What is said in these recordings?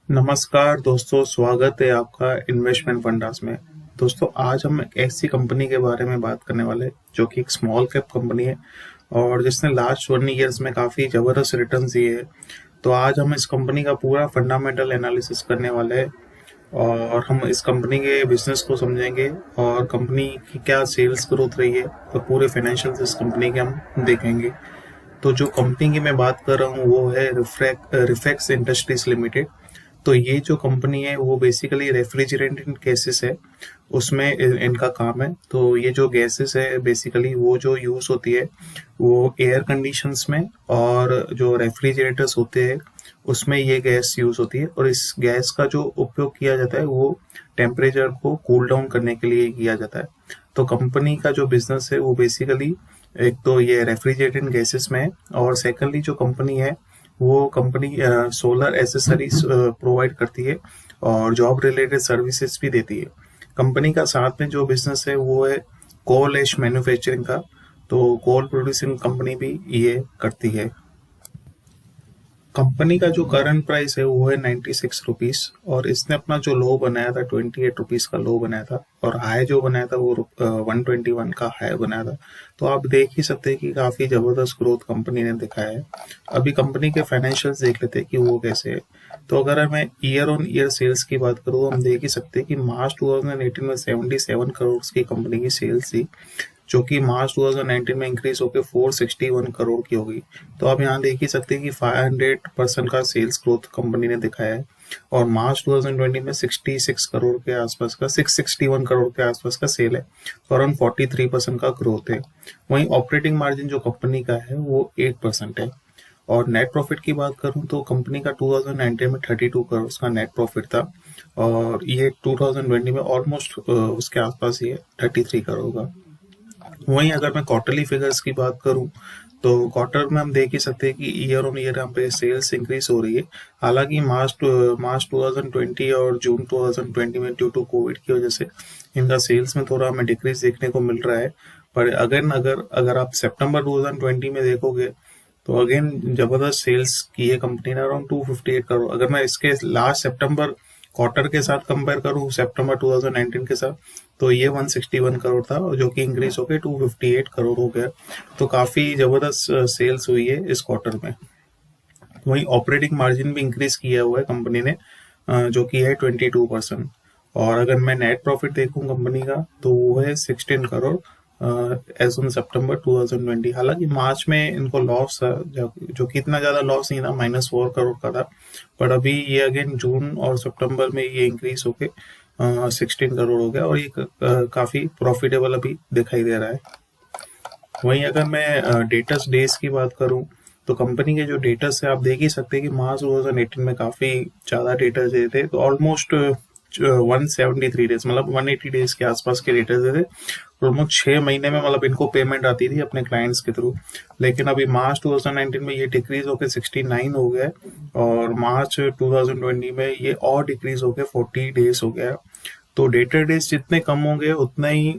नमस्कार दोस्तों, स्वागत है आपका इन्वेस्टमेंट फंडास में। दोस्तों, आज हम एक ऐसी कंपनी के बारे में बात करने वाले हैं जो कि एक स्मॉल कैप कंपनी है और जिसने लास्ट 1 ईयर्स में काफ़ी ज़बरदस्त रिटर्न्स दिए हैं। तो आज हम इस कंपनी का पूरा फंडामेंटल एनालिसिस करने वाले हैं और हम इस कंपनी के बिजनेस को समझेंगे और कंपनी की क्या सेल्स ग्रोथ रही है और पूरे फाइनेंशियल्स इस कंपनी के हम देखेंगे। तो जो कंपनी की मैं बात कर रहा हूँ वो है रिफेक्स इंडस्ट्रीज लिमिटेड। तो ये जो कंपनी है वो बेसिकली रेफ्रिजरेटेड गैसेस है, उसमें इनका काम है। तो ये जो गैसेस है बेसिकली वो जो यूज़ होती है वो एयर कंडीशंस में, और जो रेफ्रिजरेटर्स होते हैं उसमें ये गैस यूज़ होती है। और इस गैस का जो उपयोग किया जाता है वो टेम्परेचर को कूल डाउन करने के लिए किया जाता है। तो कंपनी का जो बिजनेस है वो बेसिकली एक तो ये रेफ्रिजरेटेड गैसेस में है, और सेकेंडली जो कंपनी है वो कंपनी सोलर एसेसरीज प्रोवाइड करती है और जॉब रिलेटेड सर्विसेज भी देती है। कंपनी का साथ में जो बिजनेस है वो है कोल एश मैन्युफैक्चरिंग का। तो कोल प्रोड्यूसिंग कंपनी भी ये करती है। कंपनी का जो करंट प्राइस है वो है 96 रुपीज, और इसने अपना जो लो बनाया था 28 रुपीज का लो बनाया था, और हाई जो बनाया था वो 121 का हाई बनाया था। तो आप देख ही सकते हैं कि काफी जबरदस्त ग्रोथ कंपनी ने दिखाया है। अभी कंपनी के फाइनेंशियल्स देख लेते हैं कि वो कैसे है। तो अगर मैं ईयर ऑन ईयर सेल्स की बात करूँ तो हम देख ही सकते हैं कि मार्च 2018 में 77 करोड़ की कंपनी की सेल्स थी, जो कि मार्च 2019 में इंक्रीज होकर 461 करोड़ की होगी। तो आप यहाँ देख ही सकते हैं कि 500% का सेल्स ग्रोथ कंपनी ने दिखाया है। और मार्च 2020 में 66 करोड़ के आसपास का 661 करोड़ के आसपास का सेल है, तो अराउंड 43% का ग्रोथ है। वहीं ऑपरेटिंग मार्जिन जो कंपनी का है वो 8% है। और नेट प्रॉफिट की बात करूं तो कंपनी का 2019 में 32 करोड़ का नेट प्रॉफिट था, और ये 2020 में ऑलमोस्ट उसके आसपास ही है, 33 करोड़ का। वहीं अगर मैं क्वार्टरली फिगर्स की बात करूं तो क्वार्टर में हम देख ही सकते हैं कि ईयर ऑन ईयर यहाँ पे सेल्स इंक्रीज हो रही है। हालांकि मार्च 2020 और जून 2020 में ड्यू टू कोविड की वजह से इनका सेल्स में थोड़ा हमें डिक्रीज देखने को मिल रहा है। पर अगेन अगर अगर आप सितंबर 2020 में देखोगे तो अगेन जबरदस्त सेल्स की है कंपनी ने, अराउंड 258 करोड़। अगर मैं इसके लास्ट सितंबर क्वार्टर के साथ कंपेयर करूं सितंबर 2019 के साथ, तो ये 161 करोड़ था, और जो कि इंक्रीज होकर 258 करोड़ हो गया। तो काफी जबरदस्त सेल्स हुई है इस क्वार्टर में। वहीं ऑपरेटिंग मार्जिन भी इंक्रीज किया हुआ है कंपनी ने, जो कि है 22%। और अगर मैं नेट प्रॉफिट देखूं कंपनी का तो वो है 16 करोड़ एज ऑन सितंबर 2020। हालांकि मार्च में इनको लॉस था, जो कि इतना ज्यादा लॉस नहीं था, -4 करोड़ का था। पर अभी ये अगेन जून और सितंबर में ये इंक्रीज होके 16 करोड़ हो गया, और ये काफी प्रॉफिटेबल अभी दिखाई दे रहा है। वहीं अगर मैं डेटर्स डेज की बात करूं तो कंपनी के जो डेटर्स है आप देख ही सकते हैं कि मार्च 2018 में काफी ज्यादा डेटर्स दे थे, तो ऑलमोस्ट 173 डेज, मतलब 180 डेज के आसपास के डेटर्स दे थे। ऑलमोस्ट 6 महीने में मतलब इनको पेमेंट आती थी अपने क्लाइंट्स के थ्रू। लेकिन अभी मार्च 2019 में ये डिक्रीज होकर 69 हो गया है, और मार्च 2020 में ये और डिक्रीज होकर 40 डेज हो गया है। तो डेटर डेज जितने कम होंगे उतना ही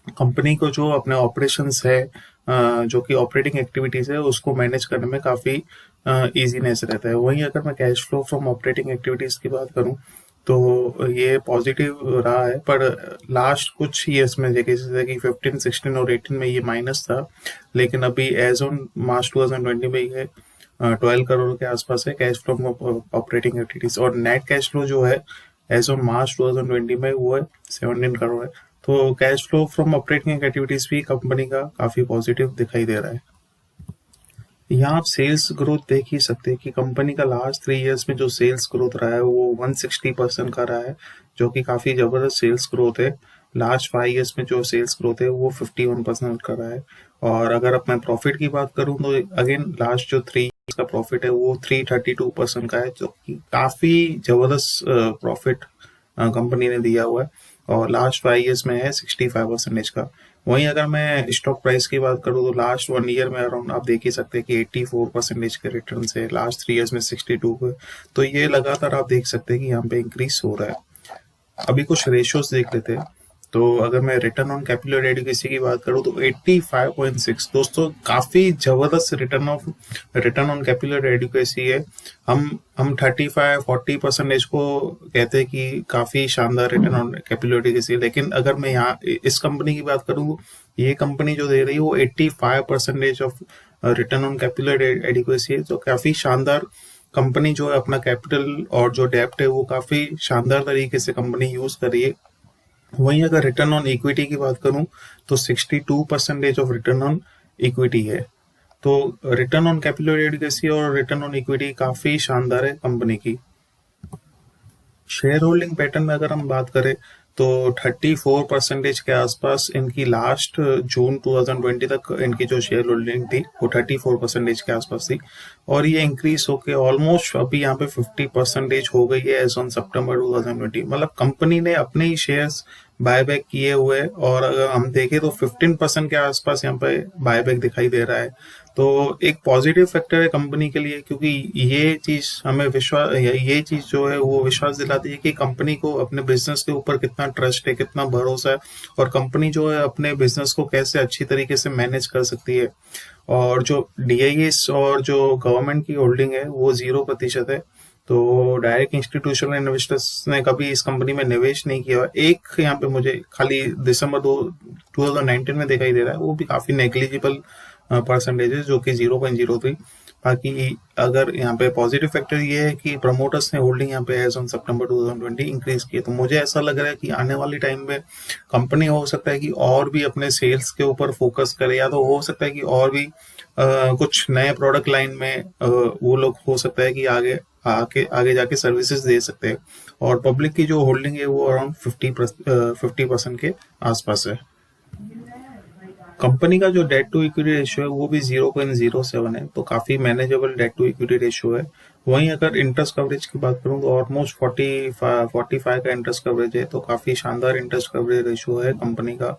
कंपनी को जो अपने ऑपरेशंस है, जो कि ऑपरेटिंग एक्टिविटीज है, उसको मैनेज करने में काफी इजीनेस रहता है। वहीं अगर मैं cash flow from operating activities की बात करूं तो ये पॉजिटिव रहा है, पर लास्ट कुछ ईयर्स में जैसे कि 15, 16 और 18 में ये माइनस था। लेकिन अभी एज ऑन मार्च 2020 में ये 12 करोड़ के आसपास है cash flow from operating activities. और नेट कैश फ्लो जो है एज ऑन मार्च 2020 में वो है 17 करोड़ है। तो cash flow from operating activities भी कंपनी का काफी पॉजिटिव दिखाई दे रहा है। यहाँ आप सेल्स ग्रोथ देख ही सकते हैं कि कंपनी का लास्ट 3 इयर्स में जो सेल्स ग्रोथ रहा है वो 160% का रहा है, जो कि काफी जबरदस्त सेल्स ग्रोथ है। लास्ट 5 इयर्स में जो सेल्स ग्रोथ है वो 51% का रहा है। और अगर अब मैं प्रॉफिट की बात करूं तो अगेन लास्ट जो 3 का प्रॉफिट है वो 332% का है, जो कि काफी जबरदस्त प्रॉफिट कंपनी ने दिया हुआ है। और लास्ट 5 इयर्स में है 65% का। वहीं अगर मैं स्टॉक प्राइस की बात करूं तो लास्ट 1 ईयर में अराउंड आप देख ही सकते हैं कि 84% के रिटर्न है, लास्ट 3 इयर्स में 62 के। तो ये लगातार आप देख सकते हैं कि यहाँ पे इंक्रीज हो रहा है। अभी कुछ रेशियोज देख लेते हैं। तो अगर मैं रिटर्न ऑन कैपिटल एडिक्वेसी की बात करूँ तो 85.6 दोस्तों काफी जबरदस्त रिटर्न ऑन कैपिटल एडिक्वेसी है। हम 35-40% को कहते हैं कि काफी शानदार रिटर्न ऑन कैपिटल एडिक्वेसी है, लेकिन अगर मैं यहाँ इस कंपनी की बात करूँ, ये कंपनी जो दे रही है वो 85% of return on capital adequacy है। तो काफी शानदार कंपनी जो है अपना कैपिटल और जो डेप्ट है वो काफी शानदार तरीके से कंपनी यूज कर रही है। वहीं अगर रिटर्न ऑन इक्विटी की बात करूं तो 62% ऑफ रिटर्न ऑन इक्विटी है। तो रिटर्न ऑन कैपिटल एडिक्वेसी और रिटर्न ऑन इक्विटी काफी शानदार है कंपनी की। शेयर होल्डिंग पैटर्न में अगर हम बात करें तो 34% के आसपास इनकी लास्ट जून 2020 तक इनकी जो शेयर होल्डिंग थी वो 34% के आसपास थी, और ये इंक्रीज होके ऑलमोस्ट अभी यहाँ पे 50% हो गई है एज ऑन सितंबर 2020। मतलब कंपनी ने अपने ही शेयर्स बायबैक किए हुए, और अगर हम देखें तो 15% के आसपास यहाँ पे बायबैक दिखाई दे रहा है। तो एक पॉजिटिव फैक्टर है कंपनी के लिए, क्योंकि ये चीज हमें ये चीज जो है वो विश्वास दिलाती है कि कंपनी को अपने बिजनेस के ऊपर कितना ट्रस्ट है, कितना भरोसा है, और कंपनी जो है अपने बिजनेस को कैसे अच्छी तरीके से मैनेज कर सकती है। और जो DIS और जो गवर्नमेंट की होल्डिंग है वो 0% है। तो डायरेक्ट इंस्टीट्यूशनल इन्वेस्टर्स ने कभी इस कंपनी में निवेश नहीं किया। एक यहाँ पे मुझे खाली दिसंबर 2019 में दिखाई दे रहा है, वो भी काफी नेग्लिजिबल परसेंटेज है, जो कि 0.03। बाकी अगर यहाँ पे पॉजिटिव फैक्टर ये है कि प्रमोटर्स ने होल्डिंग यहाँ पे एज ऑन सितंबर 2020 इंक्रीज की है। तो मुझे ऐसा लग रहा है कि आने वाली टाइम में कंपनी हो सकता है कि और भी अपने सेल्स के ऊपर फोकस करे, या तो हो सकता है कि और भी कुछ नए प्रोडक्ट लाइन में वो लोग हो सकता है कि आगे जाके सर्विसेज दे सकते हैं। और पब्लिक की जो होल्डिंग है वो अराउंड 50% के आसपास है। कंपनी का जो डेट टू इक्विटी रेशियो है वो भी 0.07 है, तो काफी manageable debt to equity ratio है। वहीं अगर इंटरेस्ट कवरेज की बात करूं तो ऑलमोस्ट 45 का इंटरेस्ट कवरेज है, तो काफी शानदार इंटरेस्ट कवरेज रेशियो है कंपनी का।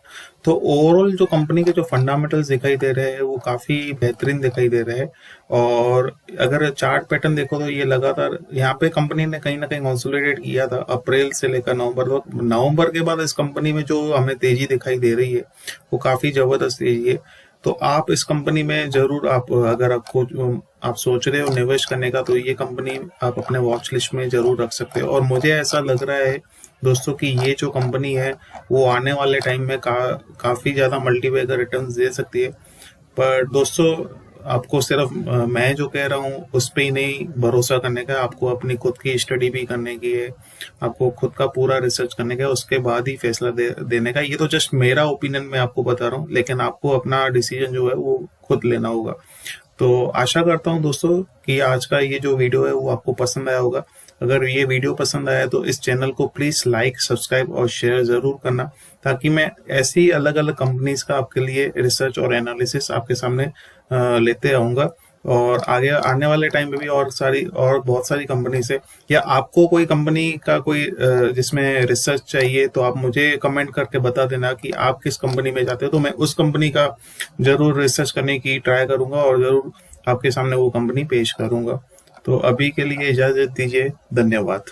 तो ओवरऑल जो कंपनी के जो फंडामेंटल्स दिखाई दे रहे हैं वो काफी बेहतरीन दिखाई दे रहे हैं। और अगर चार्ट पैटर्न देखो तो ये लगातार यहाँ पे कंपनी ने कहीं ना कहीं कंसोलिडेट किया था अप्रैल से लेकर नवंबर के बाद इस कंपनी में जो हमें तेजी दिखाई दे रही है वो काफी जबरदस्त तेजी है। तो आप इस कंपनी में जरूर अगर आप सोच रहे हो निवेश करने का, तो ये कंपनी आप अपने वॉच लिस्ट में जरूर रख सकते हो। और मुझे ऐसा लग रहा है दोस्तों कि ये जो कंपनी है वो आने वाले टाइम में काफी ज्यादा मल्टीबैगर रिटर्न्स दे सकती है। पर दोस्तों आपको सिर्फ मैं जो कह रहा हूँ उस पर ही नहीं भरोसा करने का, आपको अपनी खुद की स्टडी भी करने की है, आपको खुद का पूरा रिसर्च करने का, उसके बाद ही फैसला देने का। ये तो जस्ट मेरा ओपिनियन मैं आपको बता रहा हूँ, लेकिन आपको अपना डिसीजन जो है वो खुद लेना होगा। तो आशा करता हूँ दोस्तों कि आज का ये जो वीडियो है वो आपको पसंद आया होगा। अगर ये वीडियो पसंद आया तो इस चैनल को प्लीज लाइक, सब्सक्राइब और शेयर जरूर करना, ताकि मैं ऐसी अलग अलग कंपनीज का आपके लिए रिसर्च और एनालिसिस आपके सामने लेते आऊंगा। और आगे आने वाले टाइम में भी और बहुत सारी कंपनीज है, या आपको कोई कंपनी का कोई जिसमें रिसर्च चाहिए तो आप मुझे कमेंट करके बता देना कि आप किस कंपनी में जाते हो, तो मैं उस कंपनी का जरूर रिसर्च करने की ट्राई करूंगा और जरूर आपके सामने वो कंपनी पेश करूंगा। तो अभी के लिए इजाजत दीजिए, धन्यवाद।